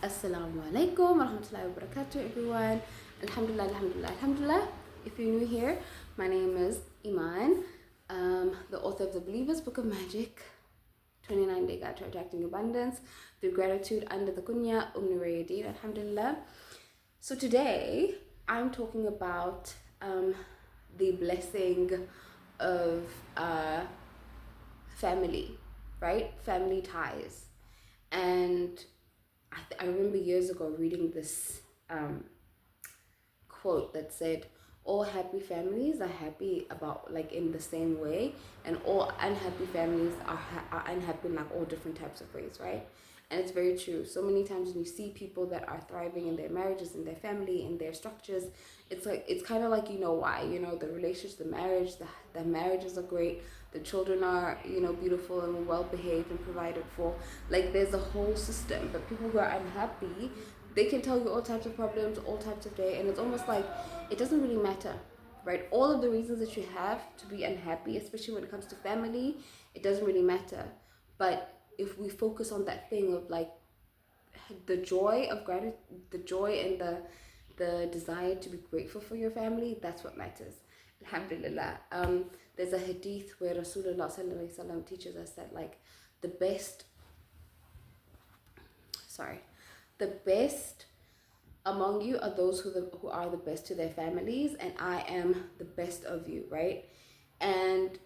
Assalamu alaykum wa rahmatullahi wa barakatuh, everyone. Alhamdulillah, alhamdulillah, alhamdulillah. If you're new here, my name is Imaan, the author of the Believer's Book of Magic, 29-Day Guide to Attracting Abundance through Gratitude under the Kunya Umni Alhamdulillah. So today, I'm talking about the blessing of family, right? Family ties. And I remember years ago reading this quote that said, all happy families are happy about like in the same way, and all unhappy families are unhappy in like all different types of ways, right? And it's very true. So many times when you see people that are thriving in their marriages, in their family, in their structures, it's kind of like, you know why, the relationships, the marriages are great, the children are, beautiful and well behaved and provided for. Like there's a whole system. But people who are unhappy, they can tell you all types of problems, all types of day, and it's almost like it doesn't really matter, right? All of the reasons that you have to be unhappy, especially when it comes to family, it doesn't really matter. But if we focus on that thing of like the joy of gratitude, the joy and the desire to be grateful for your family, that's what matters. Alhamdulillah. There's a hadith where Rasulullah sallallahu alaihi wasallam teaches us that like the best among you are those who are the best to their families, and I am the best of you, right? And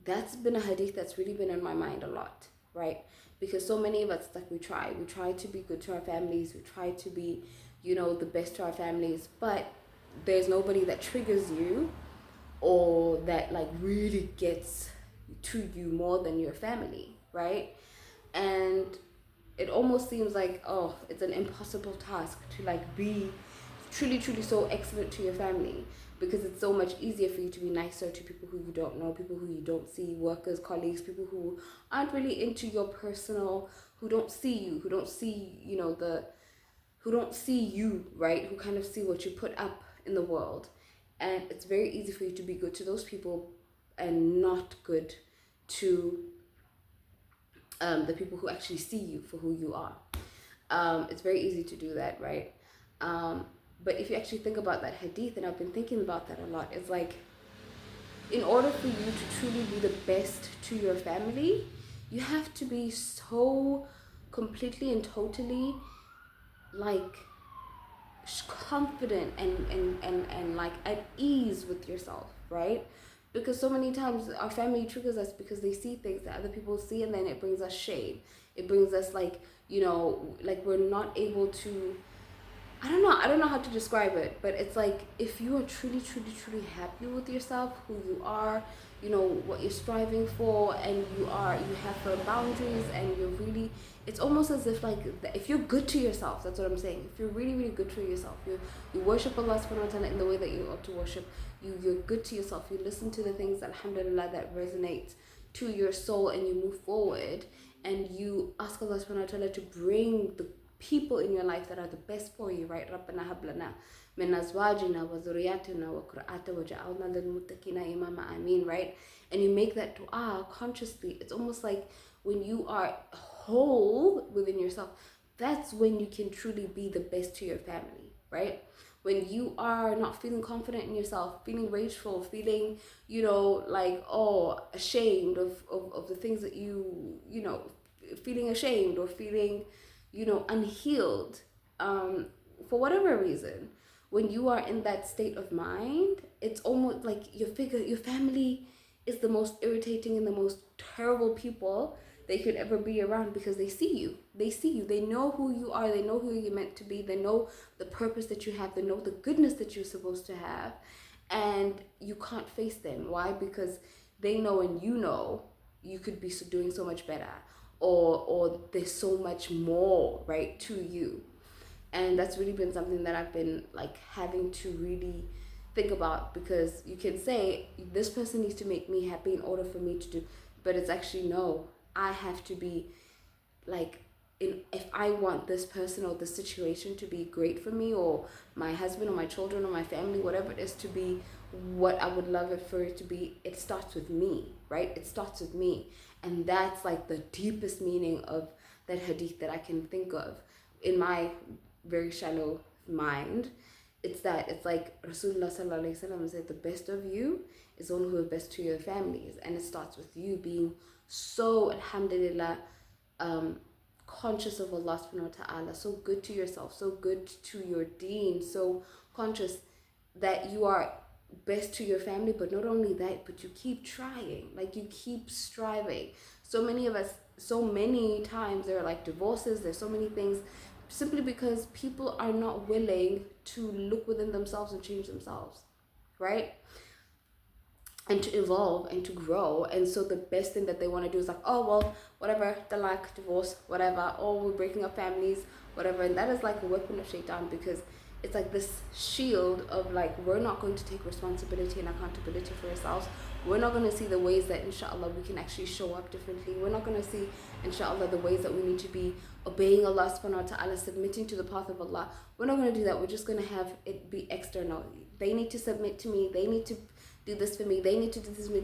that's been a hadith that's really been on my mind a lot, right? Because so many of us, like we try to be good to our families, we try to be, the best to our families, but there's nobody that triggers you or that like really gets to you more than your family, right? And it almost seems like, oh, it's an impossible task to like be truly so excellent to your family, because it's so much easier for you to be nicer to people who you don't know, people who you don't see, workers, colleagues, people who aren't really into your personal, who don't see you, who don't see, who don't see you, right? Who kind of see what you put up in the world. And it's very easy for you to be good to those people and not good to the people who actually see you for who you are. It's very easy to do that, right? But if you actually think about that hadith, and I've been thinking about that a lot, it's like, in order for you to truly be the best to your family, you have to be so completely and totally like confident and like at ease with yourself, right? Because so many times our family triggers us because they see things that other people see, and then it brings us shame. It brings us like, like we're not able to, I don't know how to describe it, but it's like if you are truly truly happy with yourself, who you are, what you're striving for, and you have firm boundaries, and you're really, it's almost as if like if you're good to yourself, that's what I'm saying. If you're really good to yourself, you worship Allah subhanahu wa ta'ala in the way that you ought to worship, you're good to yourself, you listen to the things, alhamdulillah, that resonate to your soul, and you move forward, and you ask Allah subhanahu wa ta'ala to bring the people in your life that are the best for you, right? رَبَّنَا هَبْ لَنَا مِنْ أَزْوَاجِنَا وَذُرِّيَّاتِنَا وَقُرَّةَ وَجَعَلْنَا لِلْمُتَّقِينَ إِمَامًا. Ameen, right? And you make that dua consciously. It's almost like when you are whole within yourself, that's when you can truly be the best to your family, right? When you are not feeling confident in yourself, feeling rageful, feeling, like, ashamed of the things that feeling ashamed or feeling, unhealed, for whatever reason, when you are in that state of mind, it's almost like your family is the most irritating and the most terrible people they could ever be around, because they see you, they know who you are, they know who you're meant to be, they know the purpose that you have, they know the goodness that you're supposed to have, and you can't face them. Why? Because they know, and you could be doing so much better, or there's so much more, right, to you. And that's really been something that I've been like having to really think about, because you can say this person needs to make me happy in order for me to do, but it's actually no, I have to be like, if I want this person or this situation to be great for me, or my husband or my children or my family, whatever it is, to be what I would love it for it to be, it starts with me, right? It starts with me. And that's like the deepest meaning of that hadith that I can think of. in my very shallow mind, it's like Rasulullah sallallahu alaihi wasallam said, the best of you is one who is best to your families, and it starts with you being so, alhamdulillah, conscious of Allah subhanahu wa ta'ala, so good to yourself, so good to your deen, so conscious that you are best to your family. But not only that, but you keep trying, like you keep striving. So many of us, so many times there are like divorces, there's so many things simply because people are not willing to look within themselves and change themselves, right? And to evolve and to grow. And so the best thing that they want to do is like, oh well, whatever, talaq, divorce, whatever, oh, we're breaking up families, whatever. And that is like a weapon of shaitan, because it's like this shield of like, we're not going to take responsibility and accountability for ourselves. We're not going to see the ways that inshallah we can actually show up differently. We're not going to see inshallah the ways that we need to be obeying Allah subhanahu wa ta'ala, submitting to the path of Allah. We're not going to do that. We're just going to have it be external. They need to submit to me, they need to do this for me, they need to do this for me,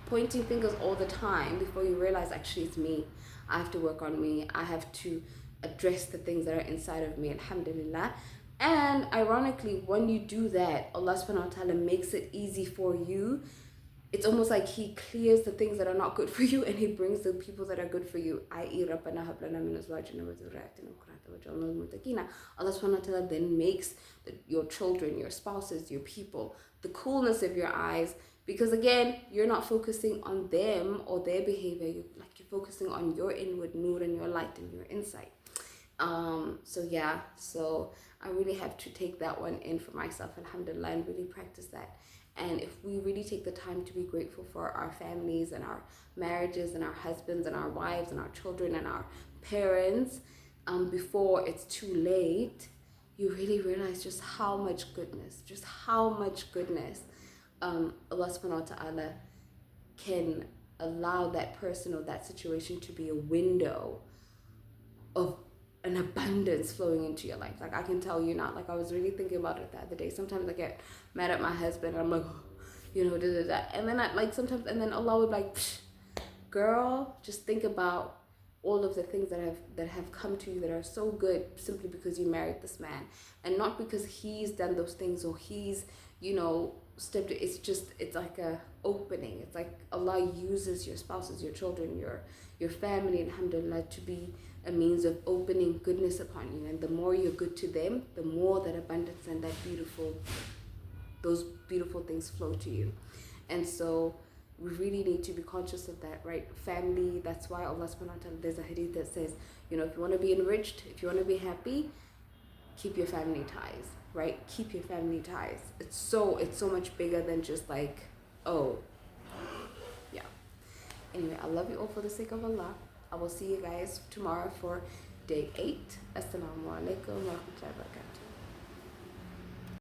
pointing fingers all the time, before you realize actually it's me. I have to work on me. I have to address the things that are inside of me, alhamdulillah. And ironically, when you do that, Allah subhanahu wa ta'ala makes it easy for you. It's almost like He clears the things that are not good for you, and He brings the people that are good for you, i.e. رَبَّنَا هَبْ لَنَا مِنْ أَزْوَاجِنَا وَذُرِّيَّاتِنَا قُرَّةَ أَعْيُنٍ وَاجْعَلْنَا لِلْمُتَّقِينَ. Allah subhanahu wa ta'ala then makes your children, your spouses, your people, the coolness of your eyes, because again, you're not focusing on them or their behavior, you're focusing on your inward nur and your light and your insight. So I really have to take that one in for myself, alhamdulillah, and really practice that. And if we really take the time to be grateful for our families and our marriages and our husbands and our wives and our children and our parents, before it's too late, you really realize just how much goodness Allah subhanahu wa ta'ala can allow that person or that situation to be a window of an abundance flowing into your life. Like, I can tell you now, like, I was really thinking about it the other day. Sometimes I get mad at my husband and I'm like, and then I like sometimes, and then Allah would be like, girl, just think about all of the things that have come to you that are so good, simply because you married this man, and not because he's done those things or he's stepped. It's like a opening. It's like Allah uses your spouses, your children, your family, alhamdulillah, to be a means of opening goodness upon you. And the more you're good to them, the more that abundance and those beautiful things flow to you. And so we really need to be conscious of that, right? Family, that's why Allah subhanahu wa ta'ala, there's a hadith that says, if you want to be enriched, if you want to be happy, keep your family ties, right? Keep your family ties. It's so much bigger than just like, oh, yeah. Anyway, I love you all for the sake of Allah. I will see you guys tomorrow for day 8. Assalamu alaykum wa rahmatullahi wa barakatuh.